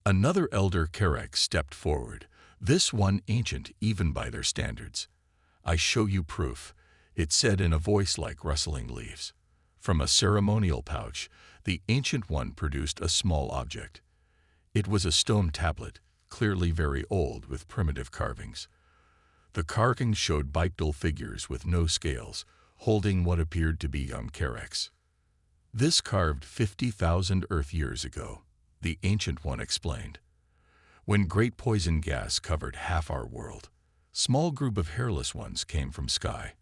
Another elder Kerex stepped forward, this one ancient even by their standards. "I show you proof," it said in a voice like rustling leaves. From a ceremonial pouch, the Ancient One produced a small object. It was a stone tablet, clearly very old with primitive carvings. The carvings showed bipedal figures with no scales, holding what appeared to be young Kerex. "This carved 50,000 Earth years ago," the Ancient One explained. "When great poison gas covered half our world, small group of hairless ones came from sky,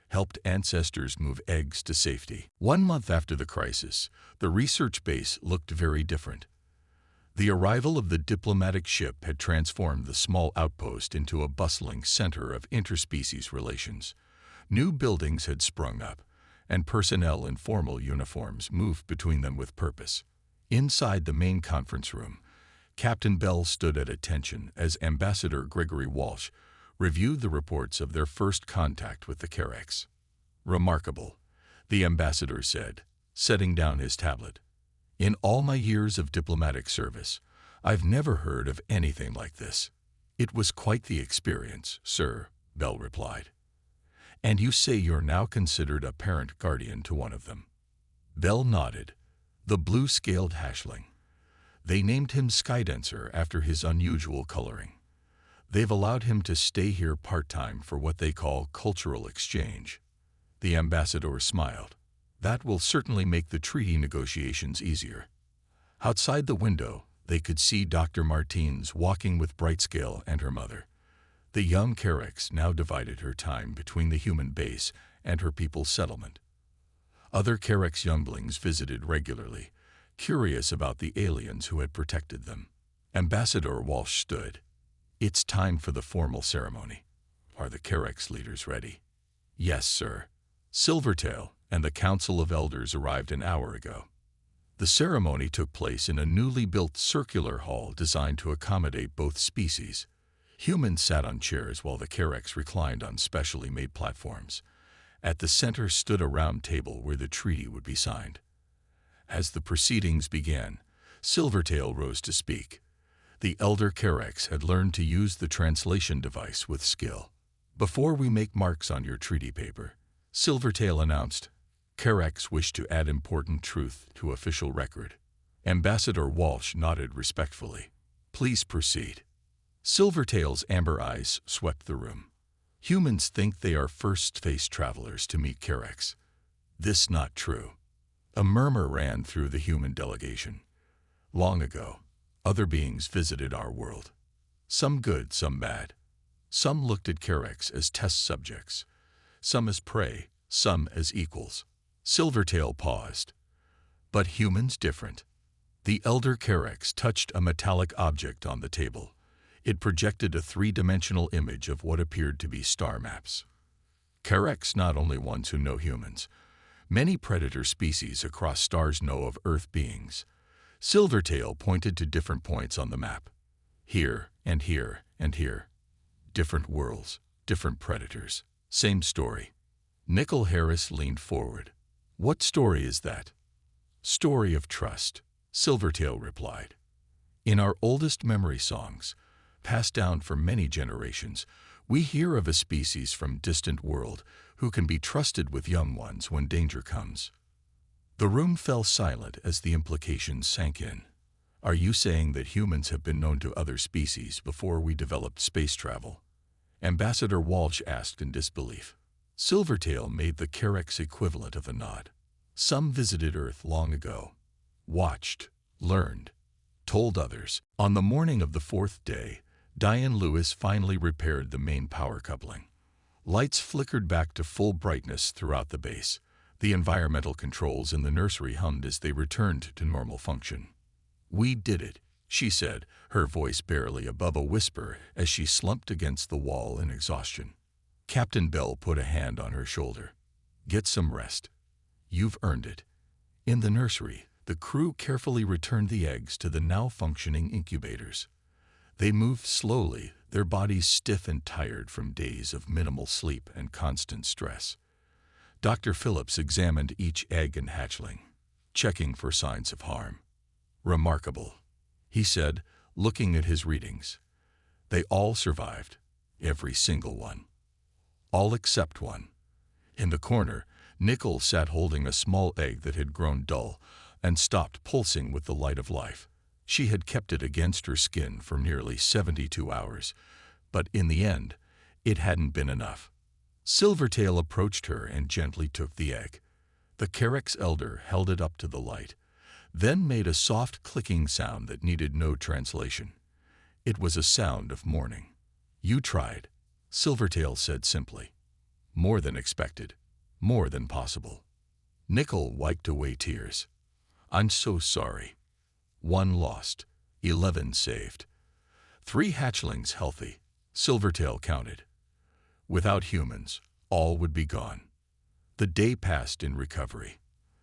helped ancestors move eggs to safety. 1 month after the crisis, the research base looked very different. The arrival of the diplomatic ship had transformed the small outpost into a bustling center of interspecies relations. New buildings had sprung up, and personnel in formal uniforms moved between them with purpose. Inside the main conference room, Captain Bell stood at attention as Ambassador Gregory Walsh reviewed the reports of their first contact with the Kerex. "Remarkable," the ambassador said, setting down his tablet. "In all my years of diplomatic service, I've never heard of anything like this." "It was quite the experience, sir," Bell replied. "And you say you're now considered a parent guardian to one of them?" Bell nodded. "The blue-scaled hatchling. They named him Skydancer after his unusual coloring. They've allowed him to stay here part-time for what they call cultural exchange." The ambassador smiled. "That will certainly make the treaty negotiations easier." Outside the window, they could see Dr. Martins walking with Brightscale and her mother. The young Kerex now divided her time between the human base and her people's settlement. Other Kerex younglings visited regularly, curious about the aliens who had protected them. Ambassador Walsh stood. "It's time for the formal ceremony. Are the Kerex leaders ready?" "Yes, sir." Silvertail and the Council of Elders arrived an hour ago. The ceremony took place in a newly built circular hall designed to accommodate both species. Humans sat on chairs while the Kerex reclined on specially made platforms. At the center stood a round table where the treaty would be signed. As the proceedings began, Silvertail rose to speak. The elder Kerex had learned to use the translation device with skill. "Before we make marks on your treaty paper," Silvertail announced, "Kerex wished to add important truth to official record." Ambassador Walsh nodded respectfully. "Please proceed." Silvertail's amber eyes swept the room. "Humans think they are first space travelers to meet Kerex. This not true." A murmur ran through the human delegation. "Long ago, other beings visited our world. Some good, some bad. Some looked at Kerex as test subjects, some as prey, some as equals." Silvertail paused. "But humans different." The elder Kerex touched a metallic object on the table. It projected a three-dimensional image of what appeared to be star maps. "Kerex not only ones who know humans. Many predator species across stars know of Earth beings." Silvertail pointed to different points on the map. "Here, and here, and here. Different worlds, different predators. Same story." Nickel Harris leaned forward. "What story is that?" "Story of trust," Silvertail replied. "In our oldest memory songs, passed down for many generations, we hear of a species from distant world who can be trusted with young ones when danger comes." The room fell silent as the implications sank in. "Are you saying that humans have been known to other species before we developed space travel?" Ambassador Walsh asked in disbelief. Silvertail made the Kerex equivalent of a nod. "Some visited Earth long ago. Watched, learned, told others." On the morning of the fourth day, Diane Lewis finally repaired the main power coupling. Lights flickered back to full brightness throughout the base. The environmental controls in the nursery hummed as they returned to normal function. "We did it," she said, her voice barely above a whisper as she slumped against the wall in exhaustion. Captain Bell put a hand on her shoulder. "Get some rest. You've earned it." In the nursery, the crew carefully returned the eggs to the now functioning incubators. They moved slowly, their bodies stiff and tired from days of minimal sleep and constant stress. Dr. Phillips examined each egg and hatchling, checking for signs of harm. "Remarkable," he said, looking at his readings. They all survived, every single one. All except one. In the corner, Nickel sat holding a small egg that had grown dull and stopped pulsing with the light of life. She had kept it against her skin for nearly 72 hours, but in the end, it hadn't been enough. Silvertail approached her and gently took the egg. The Carex elder held it up to the light, then made a soft clicking sound that needed no translation. It was a sound of mourning. "You tried," Silvertail said simply. "More than expected, more than possible." Nickel wiped away tears. "I'm so sorry. 1 lost, 11 saved. 3 hatchlings healthy," Silvertail counted. Without humans, all would be gone. The day passed in recovery.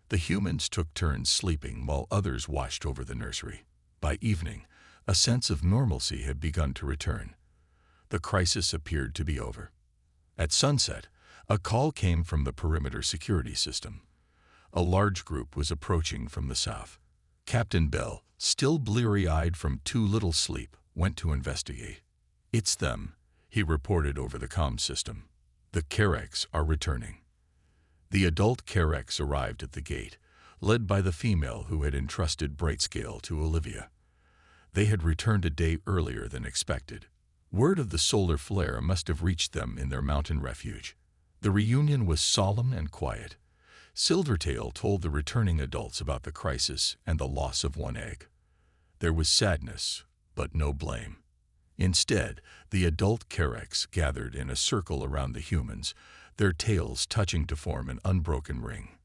The humans took turns sleeping while others watched over the nursery. By evening, a sense of normalcy had begun to return. The crisis appeared to be over. At sunset, a call came from the perimeter security system. A large group was approaching from the south. Captain Bell, still bleary-eyed from too little sleep, went to investigate. "It's them," he reported over the comm system. "The Carex are returning." The adult Carex arrived at the gate, led by the female who had entrusted Brightscale to Olivia. They had returned a day earlier than expected. Word of the solar flare must have reached them in their mountain refuge. The reunion was solemn and quiet. Silvertail told the returning adults about the crisis and the loss of 1 egg. There was sadness, but no blame. Instead, the adult Carex gathered in a circle around the humans, their tails touching to form an unbroken ring.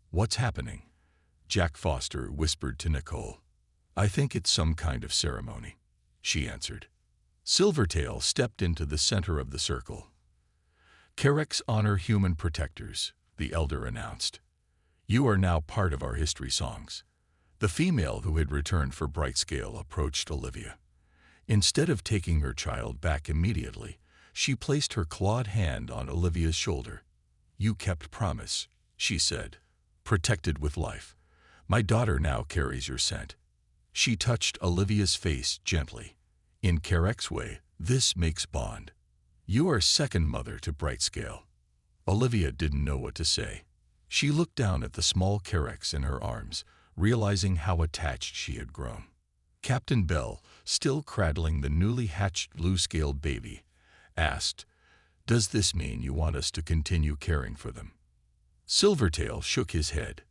"What's happening?" Jack Foster whispered to Nicole. "I think it's some kind of ceremony," she answered. Silvertail stepped into the center of the circle. "Carex honor human protectors," the elder announced. "You are now part of our history songs." The female who had returned for Brightscale approached Olivia. Instead of taking her child back immediately, she placed her clawed hand on Olivia's shoulder. "You kept promise," she said. "Protected with life. My daughter now carries your scent." She touched Olivia's face gently. "In Carex way, this makes bond. You are second mother to Brightscale." Olivia didn't know what to say. She looked down at the small Carex in her arms, realizing how attached she had grown. Captain Bell, still cradling the newly hatched blue-scaled baby, asked, "Does this mean you want us to continue caring for them?" Silvertail shook his head.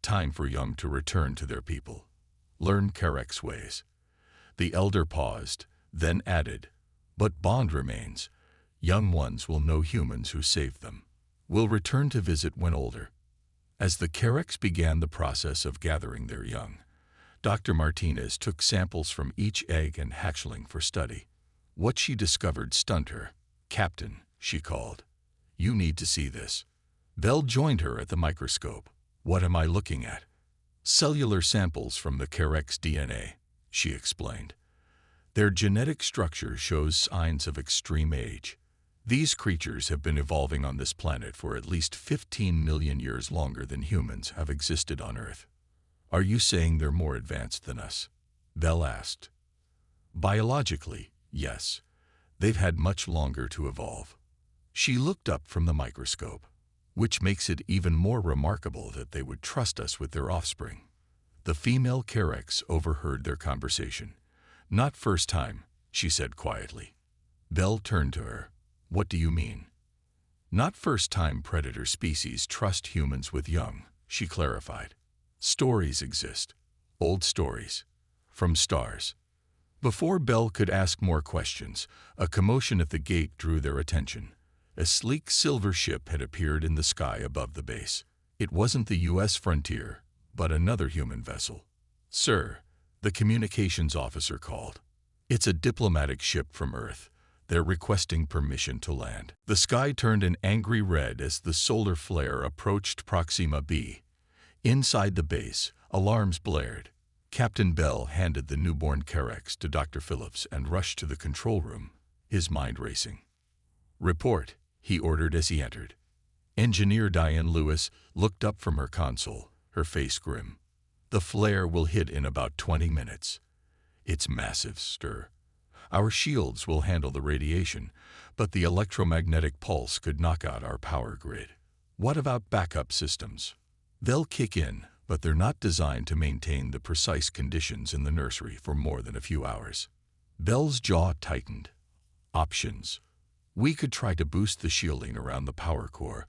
"Time for young to return to their people. Learn Carex ways." The elder paused, then added, "But bond remains. Young ones will know humans who saved them. Will return to visit when older." As the Carex began the process of gathering their young, Dr. Martinez took samples from each egg and hatchling for study. What she discovered stunned her. "Captain," she called, "you need to see this." Bell joined her at the microscope. "What am I looking at?" "Cellular samples from the Carex DNA," she explained. "Their genetic structure shows signs of extreme age. These creatures have been evolving on this planet for at least 15 million years longer than humans have existed on Earth." "Are you saying they're more advanced than us?" Bell asked. "Biologically, yes. They've had much longer to evolve." She looked up from the microscope, "which makes it even more remarkable that they would trust us with their offspring." The female Carex overheard their conversation. "Not first time," she said quietly. Bell turned to her. "What do you mean?" "Not first time predator species trust humans with young," she clarified. "Stories exist. Old stories. From stars." Before Bell could ask more questions, a commotion at the gate drew their attention. A sleek silver ship had appeared in the sky above the base. It wasn't the U.S. frontier, but another human vessel. "Sir," the communications officer called. "It's a diplomatic ship from Earth. They're requesting permission to land." The sky turned an angry red as the solar flare approached Proxima b. Inside the base, alarms blared. Captain Bell handed the newborn Carex to Dr. Phillips and rushed to the control room, his mind racing. "Report," he ordered as he entered. Engineer Diane Lewis looked up from her console, her face grim. "The flare will hit in about 20 minutes. It's massive, sir. Our shields will handle the radiation, but the electromagnetic pulse could knock out our power grid. What about backup systems? They'll kick in, but they're not designed to maintain the precise conditions in the nursery for more than a few hours. Bell's jaw tightened. Options. We could try to boost the shielding around the power core,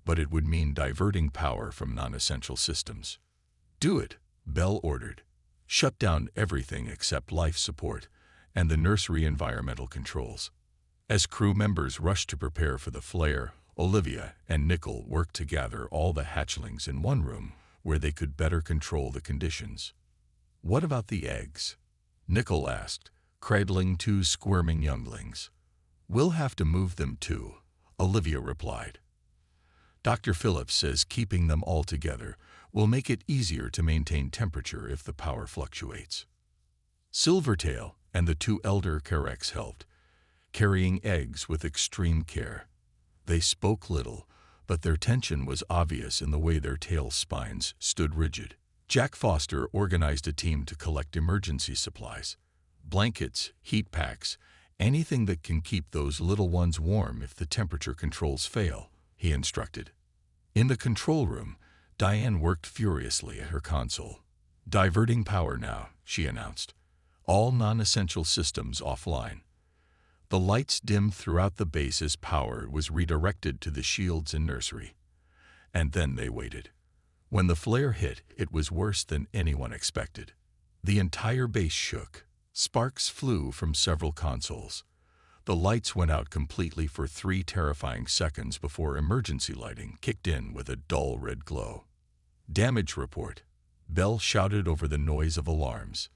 but it would mean diverting power from non-essential systems. Do it, Bell ordered. Shut down everything except life support and the nursery environmental controls. As crew members rushed to prepare for the flare, Olivia and Nickel worked to gather all the hatchlings in one room where they could better control the conditions. What about the eggs? Nickel asked, cradling two squirming younglings. We'll have to move them too, Olivia replied. Dr. Phillips says keeping them all together will make it easier to maintain temperature if the power fluctuates. Silvertail and the two elder Carex helped, carrying eggs with extreme care. They spoke little, but their tension was obvious in the way their tail spines stood rigid. Jack Foster organized a team to collect emergency supplies. Blankets, heat packs, anything that can keep those little ones warm if the temperature controls fail, he instructed. In the control room, Diane worked furiously at her console. Diverting power now, she announced. All non-essential systems offline. The lights dimmed throughout the base as power was redirected to the shields and nursery. And then they waited. When the flare hit, it was worse than anyone expected. The entire base shook. Sparks flew from several consoles. The lights went out completely for 3 terrifying seconds before emergency lighting kicked in with a dull red glow. Damage report. Bell shouted over the noise of alarms.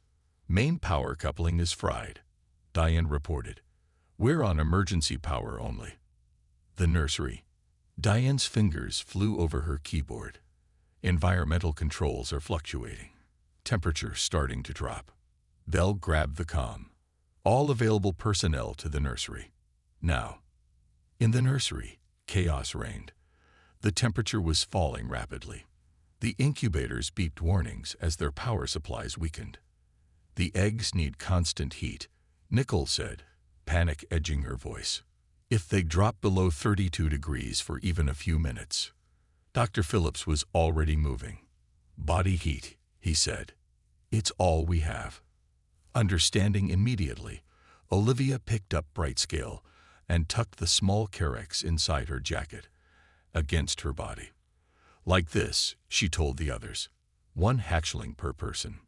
Main power coupling is fried, Diane reported. We're on emergency power only. The nursery. Diane's fingers flew over her keyboard. Environmental controls are fluctuating. Temperature starting to drop. Bell grabbed the comm. All available personnel to the nursery. Now. In the nursery, chaos reigned. The temperature was falling rapidly. The incubators beeped warnings as their power supplies weakened. The eggs need constant heat, Nicole said, panic edging her voice. If they drop below 32 degrees for even a few minutes. Dr. Phillips was already moving. Body heat, he said. It's all we have. Understanding immediately, Olivia picked up Brightscale and tucked the small Carex inside her jacket, against her body. Like this, she told the others. 1 hatchling per person.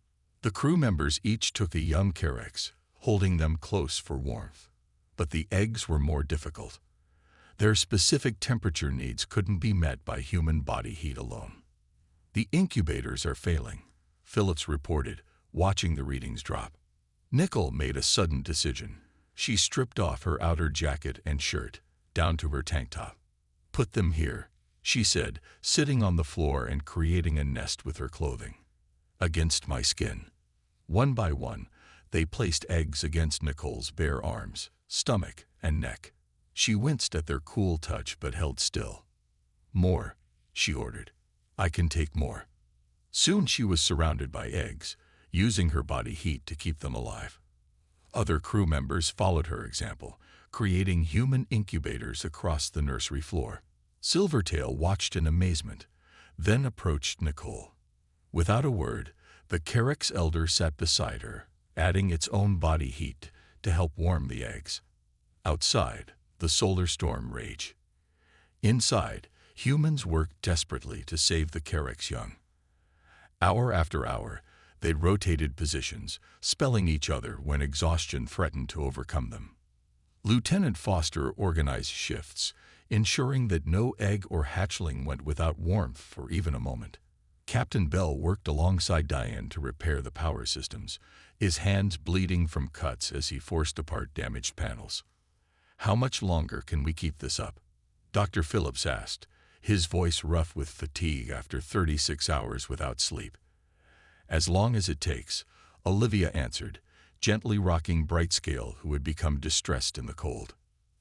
The crew members each took a young Carex, holding them close for warmth. But the eggs were more difficult. Their specific temperature needs couldn't be met by human body heat alone. The incubators are failing, Phillips reported, watching the readings drop. Nickel made a sudden decision. She stripped off her outer jacket and shirt, down to her tank top. Put them here, she said, sitting on the floor and creating a nest with her clothing. Against my skin. One by one, they placed eggs against Nicole's bare arms, stomach, and neck. She winced at their cool touch but held still. More, she ordered. I can take more. Soon she was surrounded by eggs, using her body heat to keep them alive. Other crew members followed her example, creating human incubators across the nursery floor. Silvertail watched in amazement, then approached Nicole. Without a word, the Carex elder sat beside her, adding its own body heat to help warm the eggs. Outside, the solar storm raged. Inside, humans worked desperately to save the Carex young. Hour after hour, they rotated positions, spelling each other when exhaustion threatened to overcome them. Lieutenant Foster organized shifts, ensuring that no egg or hatchling went without warmth for even a moment. Captain Bell worked alongside Diane to repair the power systems, his hands bleeding from cuts as he forced apart damaged panels. How much longer can we keep this up? Dr. Phillips asked, his voice rough with fatigue after 36 hours without sleep. As long as it takes, Olivia answered, gently rocking Brightscale, who had become distressed in the cold.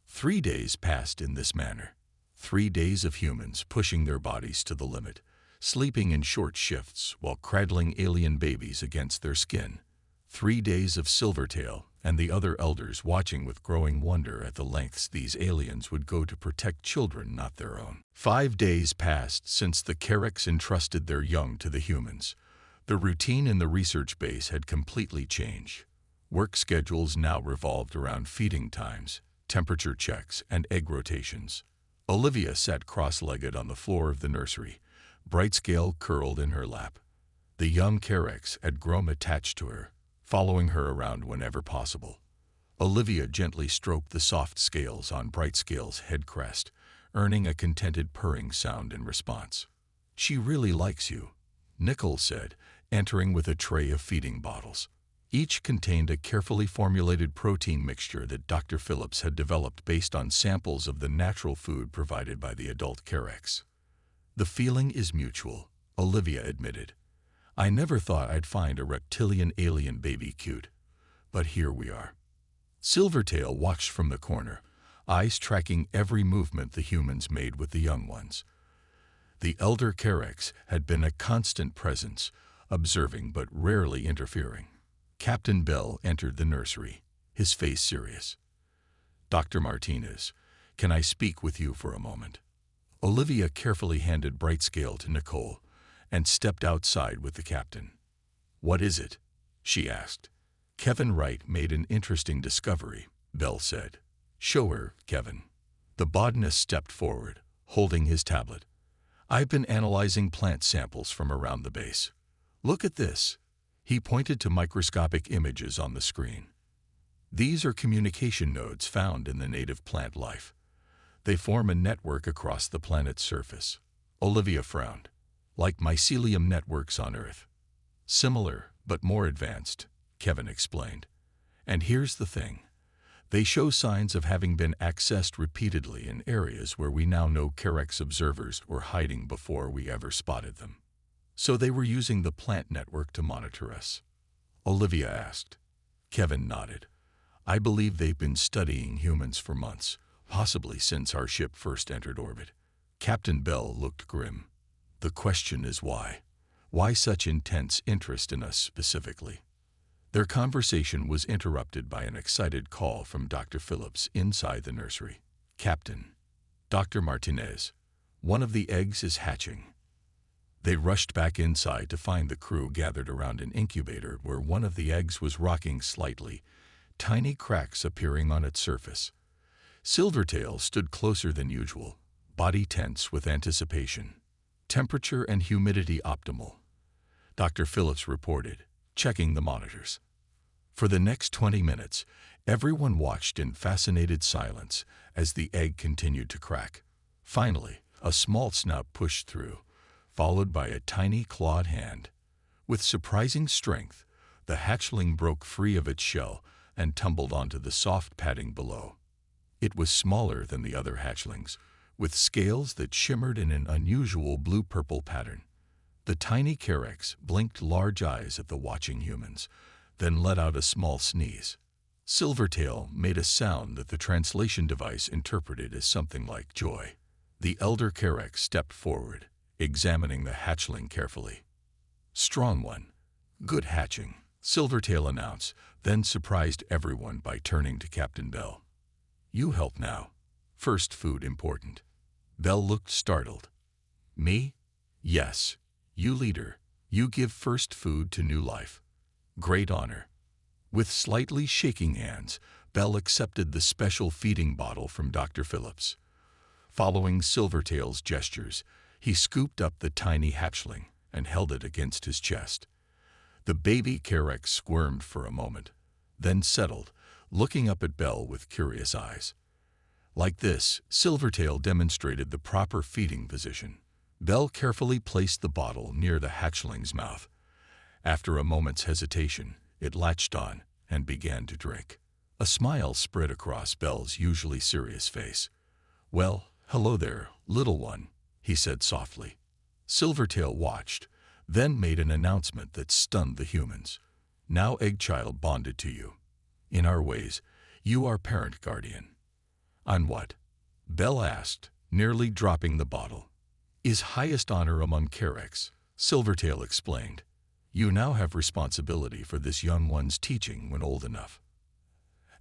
3 days passed in this manner. 3 days of humans pushing their bodies to the limit, sleeping in short shifts while cradling alien babies against their skin. 3 days of Silvertail and the other elders watching with growing wonder at the lengths these aliens would go to protect children not their own. 5 days passed since the Carracks entrusted their young to the humans. The routine in the research base had completely changed. Work schedules now revolved around feeding times, temperature checks, and egg rotations. Olivia sat cross-legged on the floor of the nursery, Brightscale curled in her lap. The young Carracks had grown attached to her, following her around whenever possible. Olivia gently stroked the soft scales on Brightscale's head crest, earning a contented purring sound in response. "She really likes you," Nicole said, entering with a tray of feeding bottles. Each contained a carefully formulated protein mixture that Dr. Phillips had developed based on samples of the natural food provided by the adult Carracks. "The feeling is mutual," Olivia admitted. "I never thought I'd find a reptilian alien baby cute, but here we are." Silvertail watched from the corner, eyes tracking every movement the humans made with the young ones. The elder Carracks had been a constant presence, observing but rarely interfering. Captain Bell entered the nursery, his face serious. "Dr. Martinez, can I speak with you for a moment?" Olivia carefully handed Brightscale to Nicole and stepped outside with the captain. "What is it?" she asked. "Kevin Wright made an interesting discovery," Bell said. "Show her, Kevin." The botanist stepped forward, holding his tablet. "I've been analyzing plant samples from around the base. Look at this." He pointed to microscopic images on the screen. "These are communication nodes found in the native plant life. They form a network across the planet's surface." Olivia frowned. "Like mycelium networks on Earth." "Similar, but more advanced," Kevin explained. "And here's the thing. They show signs of having been accessed repeatedly in areas where we now know Carracks observers were hiding before we ever spotted them." "So they were using the plant network to monitor us?" Olivia asked. Kevin nodded. "I believe they've been studying humans for months, possibly since our ship first entered orbit." Captain Bell looked grim. "The question is why? Why such intense interest in us specifically?" Their conversation was interrupted by an excited call from Dr. Phillips inside the nursery. "Captain, Dr. Martinez, one of the eggs is hatching." They rushed back inside to find the crew gathered around an incubator where one of the eggs was rocking slightly, tiny cracks appearing on its surface. Silvertail stood closer than usual, body tense with anticipation. "Temperature and humidity optimal," Dr. Phillips reported, checking the monitors. For the next 20 minutes, everyone watched in fascinated silence as the egg continued to crack. Finally, a small snout pushed through, followed by a tiny clawed hand. With surprising strength, the hatchling broke free of its shell and tumbled onto the soft padding below. It was smaller than the other hatchlings, with scales that shimmered in an unusual blue-purple pattern. The tiny Carracks blinked large eyes at the watching humans, then let out a small sneeze. Silvertail made a sound that the translation device interpreted as something like joy. The elder Carrack stepped forward, examining the hatchling carefully. "Strong one. Good hatching," Silvertail announced, then surprised everyone by turning to Captain Bell. "You help now. First food important." Bell looked startled. "Me? Yes. You leader. You give first food to new life. Great honor." With slightly shaking hands, Bell accepted the special feeding bottle from Dr. Phillips. Following Silvertail's gestures, he scooped up the tiny hatchling and held it against his chest. The baby Carrack squirmed for a moment, then settled, looking up at Bell with curious eyes. Like this, Silvertail demonstrated the proper feeding position. Bell carefully placed the bottle near the hatchling's mouth. After a moment's hesitation, it latched on and began to drink. A smile spread across Bell's usually serious face. "Well, hello there, little one," he said softly. Silvertail watched, then made an announcement that stunned the humans. "Now Eggchild bonded to you. In our ways, you are parent guardian." "On what?" Bell asked, nearly dropping the bottle. "Is highest honor among Carracks," Silvertail explained. You now have responsibility for this young one's teaching when old enough."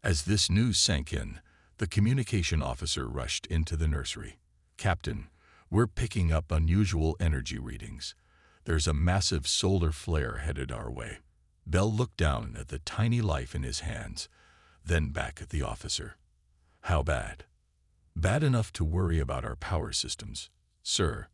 As this news sank in, the communication officer rushed into the nursery. "Captain, we're picking up unusual energy readings. There's a massive solar flare headed our way." Bell looked down at the tiny life in his hands, then back at the officer. "How bad?" "Bad enough to worry about our power systems, sir."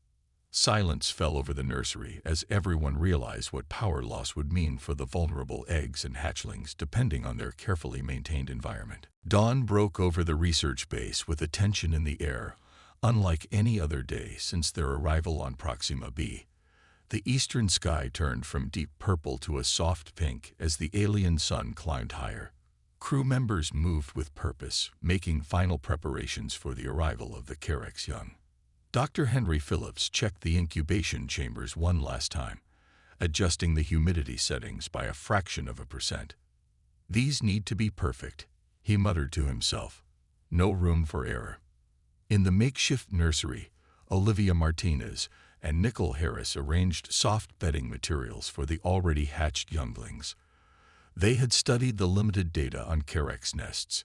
Silence fell over the nursery as everyone realized what power loss would mean for the vulnerable eggs and hatchlings depending on their carefully maintained environment. Dawn broke over the research base with a tension in the air, unlike any other day since their arrival on Proxima B. The eastern sky turned from deep purple to a soft pink as the alien sun climbed higher. Crew members moved with purpose, making final preparations for the arrival of the Carex young. Dr. Henry Phillips checked the incubation chambers one last time, adjusting the humidity settings by a fraction of a percent. "These need to be perfect," he muttered to himself. "No room for error." In the makeshift nursery, Olivia Martinez and Nicole Harris arranged soft bedding materials for the already hatched younglings. They had studied the limited data on Carex nests,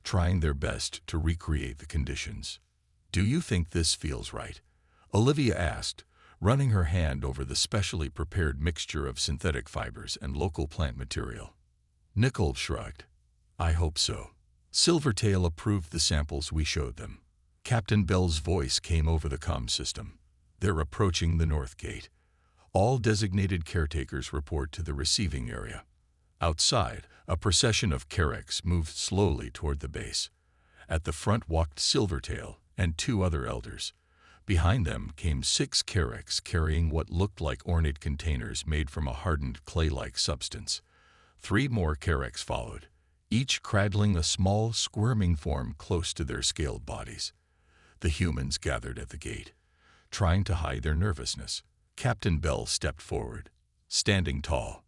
trying their best to recreate the conditions. "Do you think this feels right?" Olivia asked, running her hand over the specially prepared mixture of synthetic fibers and local plant material. Nicole shrugged. "I hope so." Silvertail approved the samples we showed them. Captain Bell's voice came over the comm system. "They're approaching the north gate. All designated caretakers report to the receiving area." Outside, a procession of Carex moved slowly toward the base. At the front walked Silvertail and 2 other elders. Behind them came 6 Carex carrying what looked like ornate containers made from a hardened clay-like substance. 3 more Carex followed, each cradling a small, squirming form close to their scaled bodies. The humans gathered at the gate, trying to hide their nervousness. Captain Bell stepped forward, standing tall.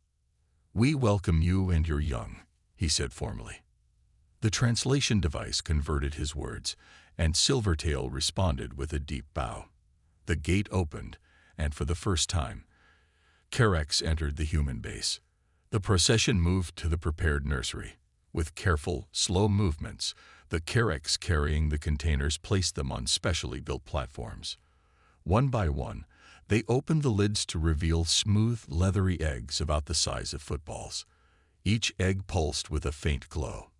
"We welcome you and your young," he said formally. The translation device converted his words, and Silvertail responded with a deep bow. The gate opened, and for the first time, Carex entered the human base. The procession moved to the prepared nursery. With careful, slow movements, the Carex carrying the containers placed them on specially built platforms. One by one, they opened the lids to reveal smooth, leathery eggs about the size of footballs. Each egg pulsed with a faint glow.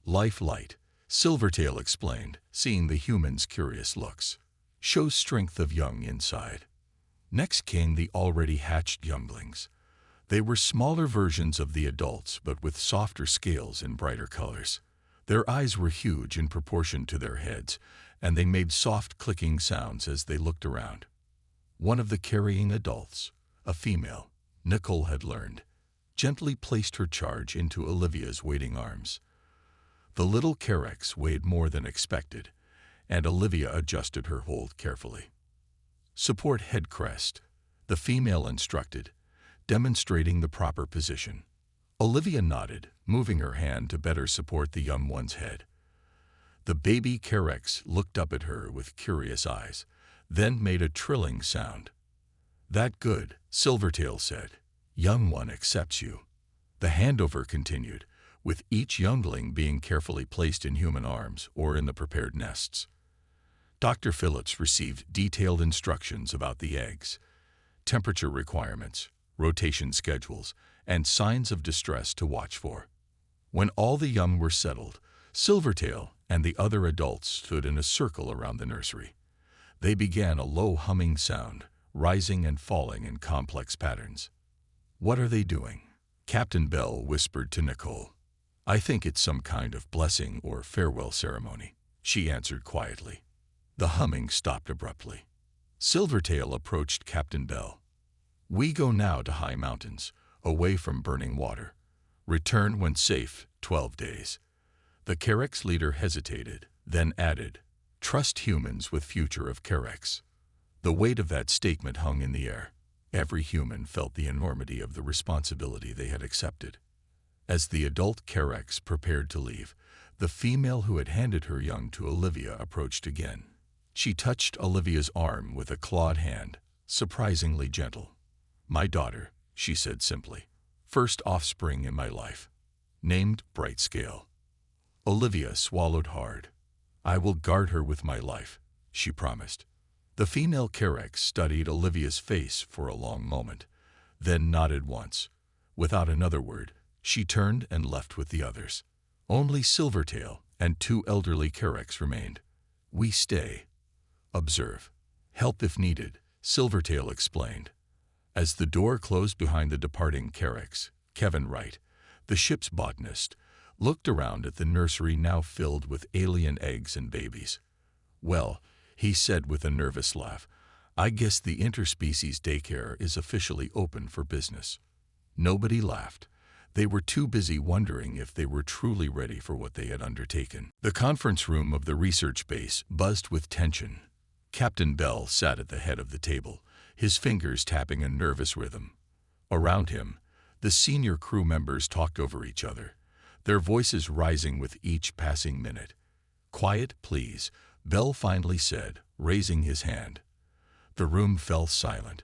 "Life light," Silvertail explained, seeing the humans' curious looks. "Shows strength of young inside." Next came the already hatched younglings. They were smaller versions of the adults, but with softer scales and brighter colors. Their eyes were huge in proportion to their heads, and they made soft clicking sounds as they looked around. One of the carrying adults, a female, Nicole had learned, gently placed her charge into Olivia's waiting arms. The little Carex weighed more than expected, and Olivia adjusted her hold carefully. "Support head crest," the female instructed, demonstrating the proper position. Olivia nodded, moving her hand to better support the young one's head. The baby Carex looked up at her with curious eyes, then made a trilling sound. "That good," Silvertail said. "Young one accepts you." The handover continued, with each youngling being carefully placed in human arms or in the prepared nests. Dr. Phillips received detailed instructions about the eggs, temperature requirements, rotation schedules, and signs of distress to watch for. When all the young were settled, Silvertail and the other adults stood in a circle around the nursery. They began a low humming sound, rising and falling in complex patterns. "What are they doing?" Captain Bell whispered to Nicole. "I think it's some kind of blessing or farewell ceremony," she answered quietly. The humming stopped abruptly. Silvertail approached Captain Bell. "We go now to high mountains, away from burning water. Return when safe, 12 days. The Carex leader hesitated, then added, "Trust humans with future of Carex." The weight of that statement hung in the air. Every human felt the enormity of the responsibility they had accepted. As the adult Carex prepared to leave, the female who had handed her young to Olivia approached again. She touched Olivia's arm with a clawed hand, surprisingly gentle. "My daughter," she said simply. First offspring in my life. Named Brightscale. Olivia swallowed hard. I will guard her with my life, she promised. The female Carex studied Olivia's face for a long moment, then nodded once. Without another word, she turned and left with the others. Only Silvertail and 2 elderly Carex remained. We stay. Observe. Help if needed, Silvertail explained. As the door closed behind the departing Carex, Kevin Wright, the ship's botanist, looked around at the nursery now filled with alien eggs and babies. Well, he said with a nervous laugh, I guess the interspecies daycare is officially open for business. Nobody laughed. They were too busy wondering if they were truly ready for what they had undertaken. The conference room of the research base buzzed with tension. Captain Bell sat at the head of the table, his fingers tapping a nervous rhythm. Around him, the senior crew members talked over each other, their voices rising with each passing minute. Quiet, please, Bell finally said, raising his hand. The room fell silent,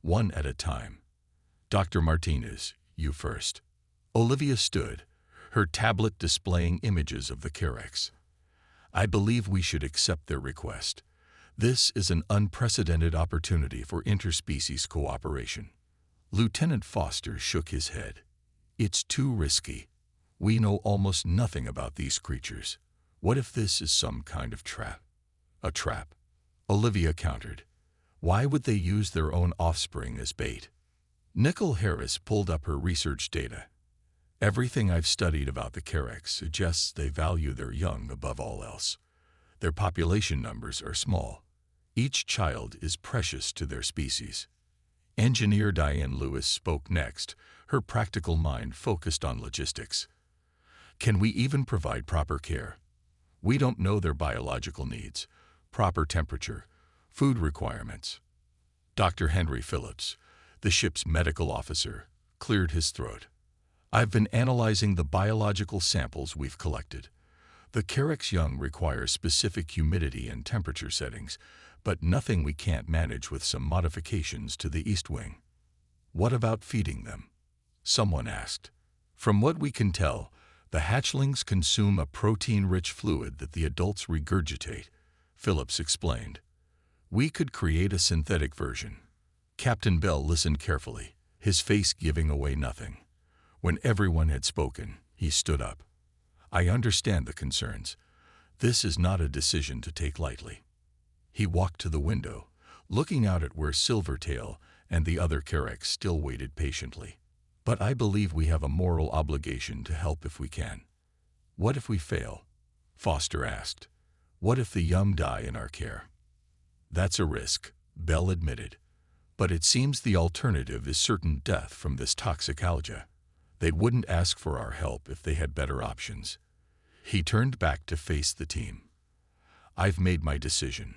one at a time. Dr. Martinez, you first. Olivia stood, her tablet displaying images of the Carex. I believe we should accept their request. This is an unprecedented opportunity for interspecies cooperation. Lieutenant Foster shook his head. It's too risky. We know almost nothing about these creatures. What if this is some kind of trap? A trap, Olivia countered. Why would they use their own offspring as bait? Nicole Harris pulled up her research data. Everything I've studied about the Carex suggests they value their young above all else. Their population numbers are small. Each child is precious to their species. Engineer Diane Lewis spoke next, her practical mind focused on logistics. Can we even provide proper care? We don't know their biological needs, proper temperature, food requirements. Dr. Henry Phillips, the ship's medical officer, cleared his throat. I've been analyzing the biological samples we've collected. The Carex young require specific humidity and temperature settings, but nothing we can't manage with some modifications to the east wing. What about feeding them? Someone asked. From what we can tell, the hatchlings consume a protein-rich fluid that the adults regurgitate, Phillips explained. We could create a synthetic version. Captain Bell listened carefully, his face giving away nothing. When everyone had spoken, he stood up. I understand the concerns. This is not a decision to take lightly. He walked to the window, looking out at where Silvertail and the other Carex still waited patiently. But I believe we have a moral obligation to help if we can. What if we fail? Foster asked. What if the young die in our care? That's a risk, Bell admitted. But it seems the alternative is certain death from this toxic algae. They wouldn't ask for our help if they had better options. He turned back to face the team. I've made my decision.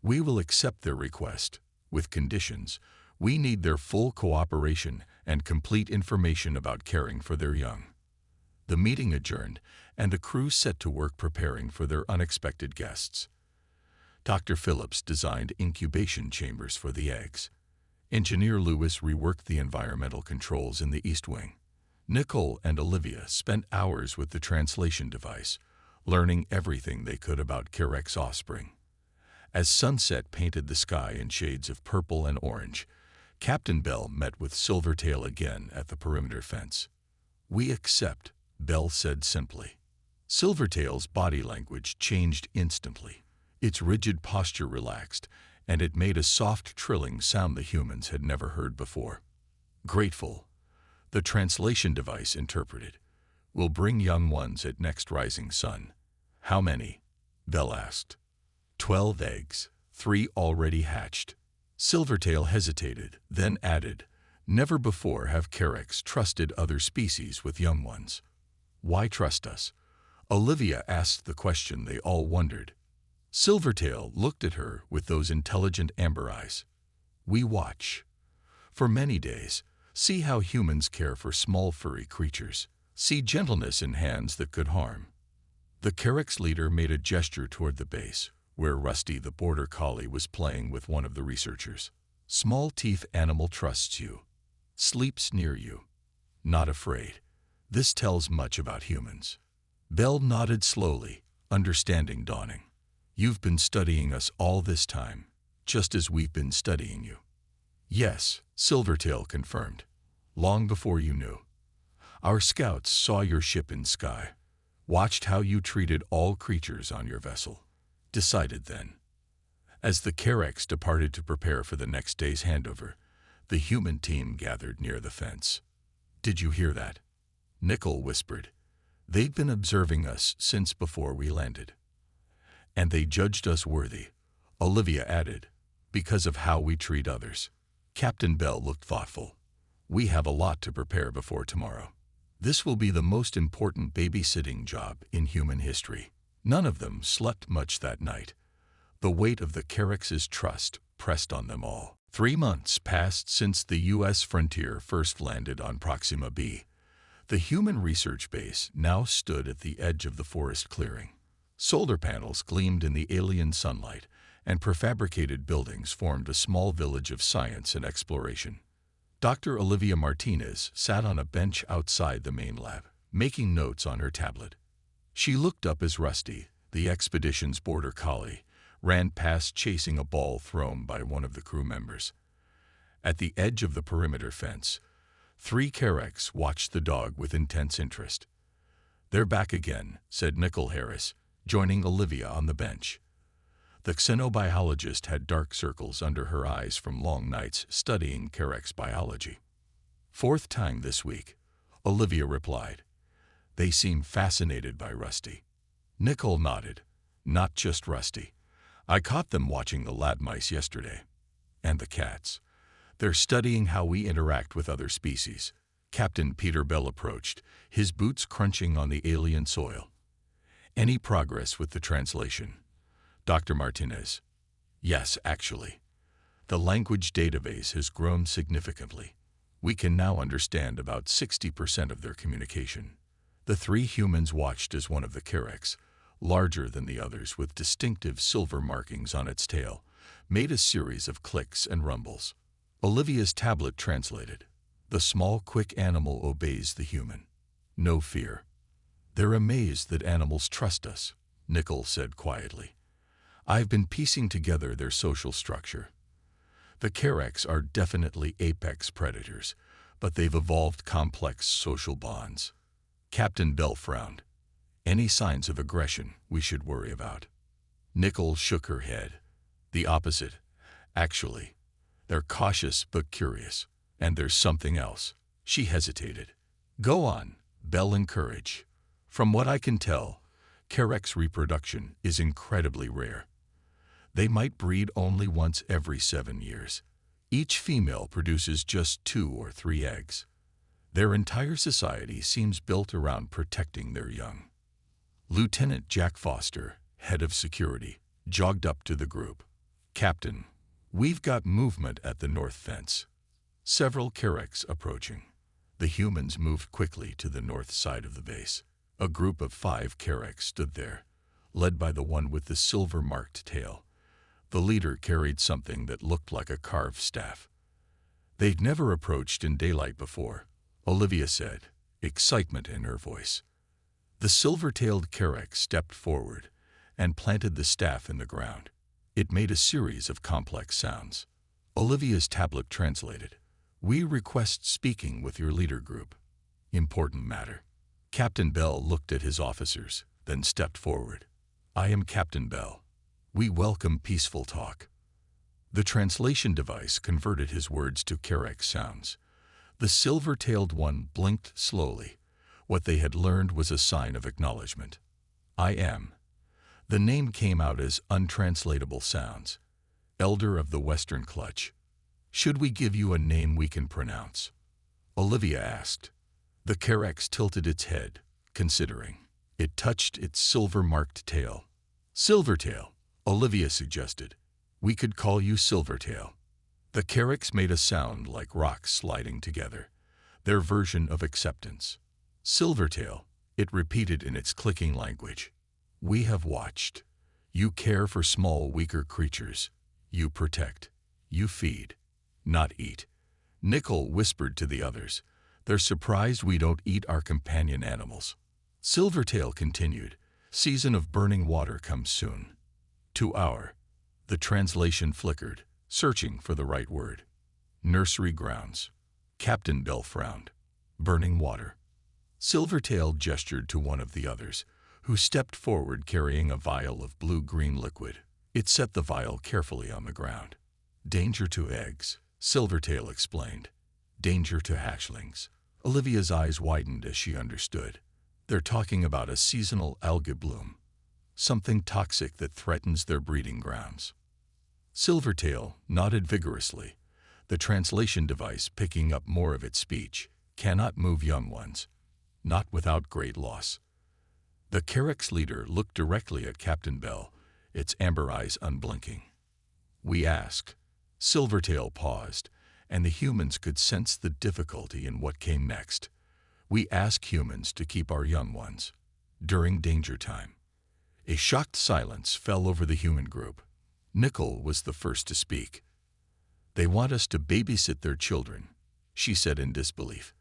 We will accept their request, with conditions. We need their full cooperation and complete information about caring for their young. The meeting adjourned, and the crew set to work preparing for their unexpected guests. Dr. Phillips designed incubation chambers for the eggs. Engineer Lewis reworked the environmental controls in the East Wing. Nicole and Olivia spent hours with the translation device, learning everything they could about Carex offspring. As sunset painted the sky in shades of purple and orange, Captain Bell met with Silvertail again at the perimeter fence. We accept, Bell said simply. Silvertail's body language changed instantly. Its rigid posture relaxed, and it made a soft trilling sound the humans had never heard before. Grateful, the translation device interpreted. We'll bring young ones at next rising sun. How many? Bell asked. 12 eggs, 3 already hatched. Silvertail hesitated, then added, never before have Carex trusted other species with young ones. Why trust us? Olivia asked the question they all wondered. Silvertail looked at her with those intelligent amber eyes. We watch. For many days, see how humans care for small furry creatures. See gentleness in hands that could harm. The Carex leader made a gesture toward the base, where Rusty the border collie was playing with one of the researchers. Small teeth animal trusts you. Sleeps near you. Not afraid. This tells much about humans. Bell nodded slowly, understanding dawning. You've been studying us all this time, just as we've been studying you. Yes, Silvertail confirmed. Long before you knew. Our scouts saw your ship in sky, watched how you treated all creatures on your vessel. Decided then. As the Kerex departed to prepare for the next day's handover, the human team gathered near the fence. Did you hear that? Nickel whispered. They've been observing us since before we landed. And they judged us worthy, Olivia added, because of how we treat others. Captain Bell looked thoughtful. We have a lot to prepare before tomorrow. This will be the most important babysitting job in human history. None of them slept much that night. The weight of the Kerex's trust pressed on them all. 3 months passed since the U.S. Frontier first landed on Proxima B. The human research base now stood at the edge of the forest clearing. Solar panels gleamed in the alien sunlight, and prefabricated buildings formed a small village of science and exploration. Dr. Olivia Martinez sat on a bench outside the main lab, making notes on her tablet. She looked up as Rusty, the expedition's border collie, ran past chasing a ball thrown by one of the crew members. At the edge of the perimeter fence, 3 Kerex watched the dog with intense interest. They're back again, said Nickel Harris, joining Olivia on the bench. The xenobiologist had dark circles under her eyes from long nights studying Kerex biology. 4th time this week, Olivia replied. They seem fascinated by Rusty. Nickel nodded. Not just Rusty. I caught them watching the lab mice yesterday. And the cats. They're studying how we interact with other species. Captain Peter Bell approached, his boots crunching on the alien soil. Any progress with the translation? Dr. Martinez. Yes, actually. The language database has grown significantly. We can now understand about 60% of their communication. The 3 humans watched as one of the Kerex, larger than the others with distinctive silver markings on its tail, made a series of clicks and rumbles. Olivia's tablet translated. The small, quick animal obeys the human. No fear. They're amazed that animals trust us, Nickel said quietly. I've been piecing together their social structure. The Kerex are definitely apex predators, but they've evolved complex social bonds. Captain Bell frowned. Any signs of aggression we should worry about? Nickel shook her head. The opposite. Actually, they're cautious but curious. And there's something else. She hesitated. Go on, Bell encouraged. From what I can tell, Kerex reproduction is incredibly rare. They might breed only once every 7 years. Each female produces just 2 or 3 eggs. Their entire society seems built around protecting their young. Lieutenant Jack Foster, head of security, jogged up to the group. Captain, we've got movement at the north fence. Several Kerex approaching. The humans moved quickly to the north side of the base. A group of 5 Kerex stood there, led by the one with the silver-marked tail. The leader carried something that looked like a carved staff. They'd never approached in daylight before, Olivia said, excitement in her voice. The silver-tailed Kerex stepped forward and planted the staff in the ground. It made a series of complex sounds. Olivia's tablet translated. We request speaking with your leader group. Important matter. Captain Bell looked at his officers, then stepped forward. I am Captain Bell. We welcome peaceful talk. The translation device converted his words to Kerex sounds. The silver-tailed one blinked slowly. What they had learned was a sign of acknowledgement. I am. The name came out as untranslatable sounds. Elder of the Western Clutch. Should we give you a name we can pronounce? Olivia asked. The Kerex tilted its head, considering. It touched its silver-marked tail. Silvertail, Olivia suggested. We could call you Silvertail. The Kerex made a sound like rocks sliding together, their version of acceptance. Silvertail, it repeated in its clicking language. We have watched. You care for small, weaker creatures. You protect. You feed. Not eat. Nickel whispered to the others. They're surprised we don't eat our companion animals. Silvertail continued. Season of burning water comes soon. 2 hour. The translation flickered, searching for the right word. Nursery grounds. Captain Bell frowned. Burning water. Silvertail gestured to one of the others, who stepped forward carrying a vial of blue-green liquid. It set the vial carefully on the ground. Danger to eggs, Silvertail explained. Danger to hatchlings. Olivia's eyes widened as she understood. They're talking about a seasonal algae bloom, something toxic that threatens their breeding grounds. Silvertail nodded vigorously, the translation device picking up more of its speech. Cannot move young ones. Not without great loss. The Carrack's leader looked directly at Captain Bell, its amber eyes unblinking. We ask. Silvertail paused, and the humans could sense the difficulty in what came next. We ask humans to keep our young ones. During danger time. A shocked silence fell over the human group. Nickel was the first to speak. They want us to babysit their children, she said in disbelief.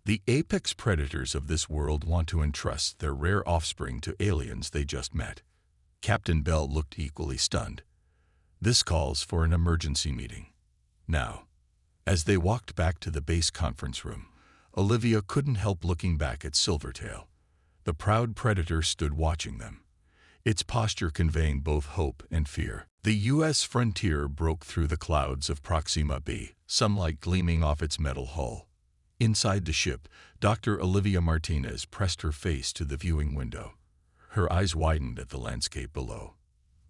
The apex predators of this world want to entrust their rare offspring to aliens they just met. Captain Bell looked equally stunned. This calls for an emergency meeting. Now. As they walked back to the base conference room, Olivia couldn't help looking back at Silvertail. The proud predator stood watching them, its posture conveying both hope and fear. The U.S. frontier broke through the clouds of Proxima b, sunlight gleaming off its metal hull. Inside the ship, Dr. Olivia Martinez pressed her face to the viewing window. Her eyes widened at the landscape below.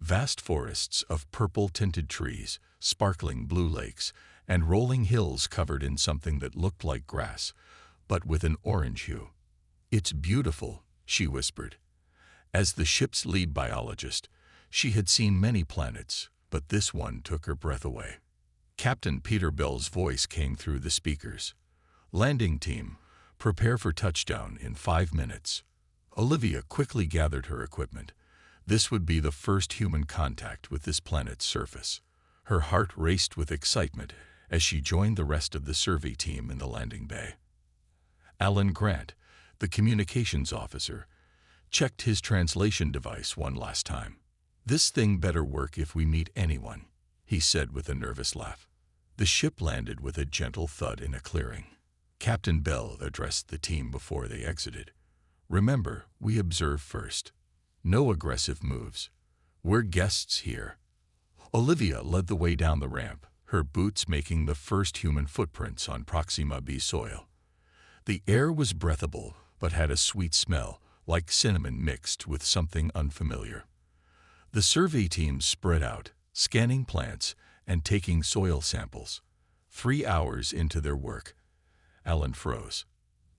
Vast forests of purple-tinted trees, sparkling blue lakes, and rolling hills covered in something that looked like grass, but with an orange hue. It's beautiful, she whispered. As the ship's lead biologist, she had seen many planets, but this one took her breath away. Captain Peter Bell's voice came through the speakers. Landing team, prepare for touchdown in 5 minutes. Olivia quickly gathered her equipment. This would be the first human contact with this planet's surface. Her heart raced with excitement as she joined the rest of the survey team in the landing bay. Alan Grant, the communications officer, checked his translation device one last time. This thing better work if we meet anyone, he said with a nervous laugh. The ship landed with a gentle thud in a clearing. Captain Bell addressed the team before they exited. Remember, we observe first. No aggressive moves. We're guests here. Olivia led the way down the ramp, her boots making the first human footprints on Proxima b soil. The air was breathable, but had a sweet smell, like cinnamon mixed with something unfamiliar. The survey team spread out, scanning plants and taking soil samples. 3 hours into their work, Alan froze.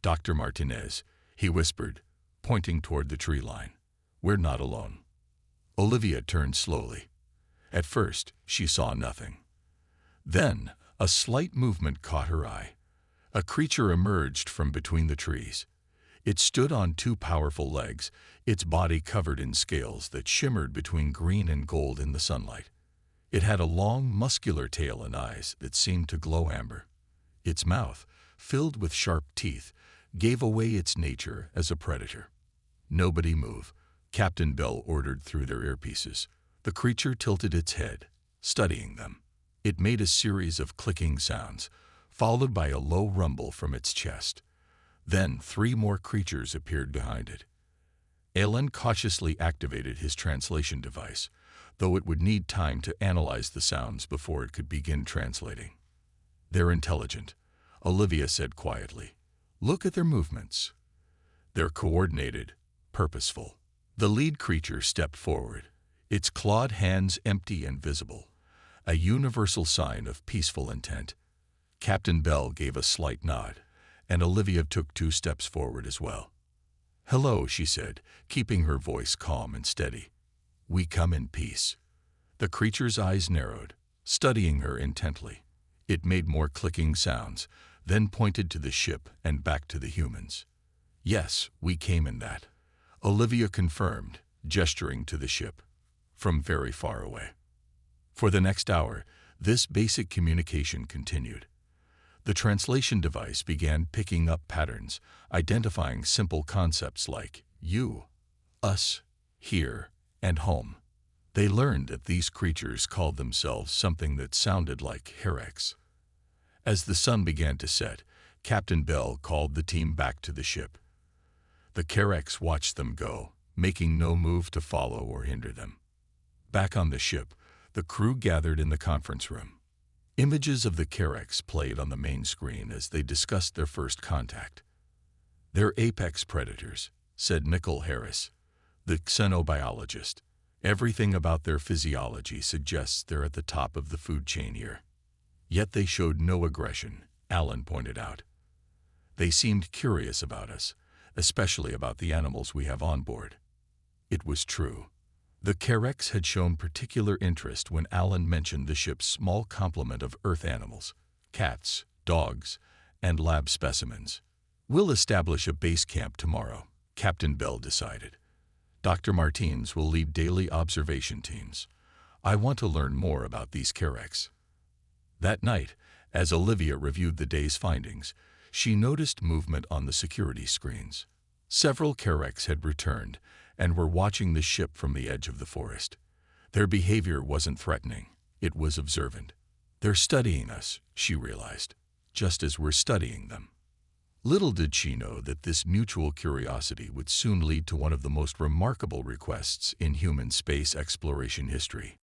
Dr. Martinez, he whispered, pointing toward the tree line. We're not alone. Olivia turned slowly. At first, she saw nothing. Then, a slight movement caught her eye. A creature emerged from between the trees. It stood on 2 powerful legs, its body covered in scales that shimmered between green and gold in the sunlight. It had a long, muscular tail and eyes that seemed to glow amber. Its mouth, filled with sharp teeth, gave away its nature as a predator. Nobody move, Captain Bell ordered through their earpieces. The creature tilted its head, studying them. It made a series of clicking sounds, followed by a low rumble from its chest. Then 3 more creatures appeared behind it. Alan cautiously activated his translation device, though it would need time to analyze the sounds before it could begin translating. They're intelligent, Olivia said quietly. Look at their movements. They're coordinated, purposeful. The lead creature stepped forward, its clawed hands empty and visible, a universal sign of peaceful intent. Captain Bell gave a slight nod, and Olivia took 2 steps forward as well. Hello, she said, keeping her voice calm and steady. We come in peace. The creature's eyes narrowed, studying her intently. It made more clicking sounds, then pointed to the ship and back to the humans. Yes, we came in that, Olivia confirmed, gesturing to the ship, from very far away. For the next hour, this basic communication continued. The translation device began picking up patterns, identifying simple concepts like you, us, here, and home. They learned that these creatures called themselves something that sounded like Herex. As the sun began to set, Captain Bell called the team back to the ship. The Kerex watched them go, making no move to follow or hinder them. Back on the ship, the crew gathered in the conference room. Images of the Kerex played on the main screen as they discussed their first contact. "They're apex predators," said Nicole Harris, the xenobiologist. "Everything about their physiology suggests they're at the top of the food chain here." "Yet they showed no aggression," Alan pointed out. "They seemed curious about us, especially about the animals we have on board." It was true. The Kerex had shown particular interest when Alan mentioned the ship's small complement of Earth animals, cats, dogs, and lab specimens. "We'll establish a base camp tomorrow," Captain Bell decided. "Dr. Martins will lead daily observation teams. I want to learn more about these Kerex." That night, as Olivia reviewed the day's findings, she noticed movement on the security screens. Several Kerex had returned and were watching the ship from the edge of the forest. Their behavior wasn't threatening, it was observant. "They're studying us," she realized, "just as we're studying them." Little did she know that this mutual curiosity would soon lead to one of the most remarkable requests in human space exploration history.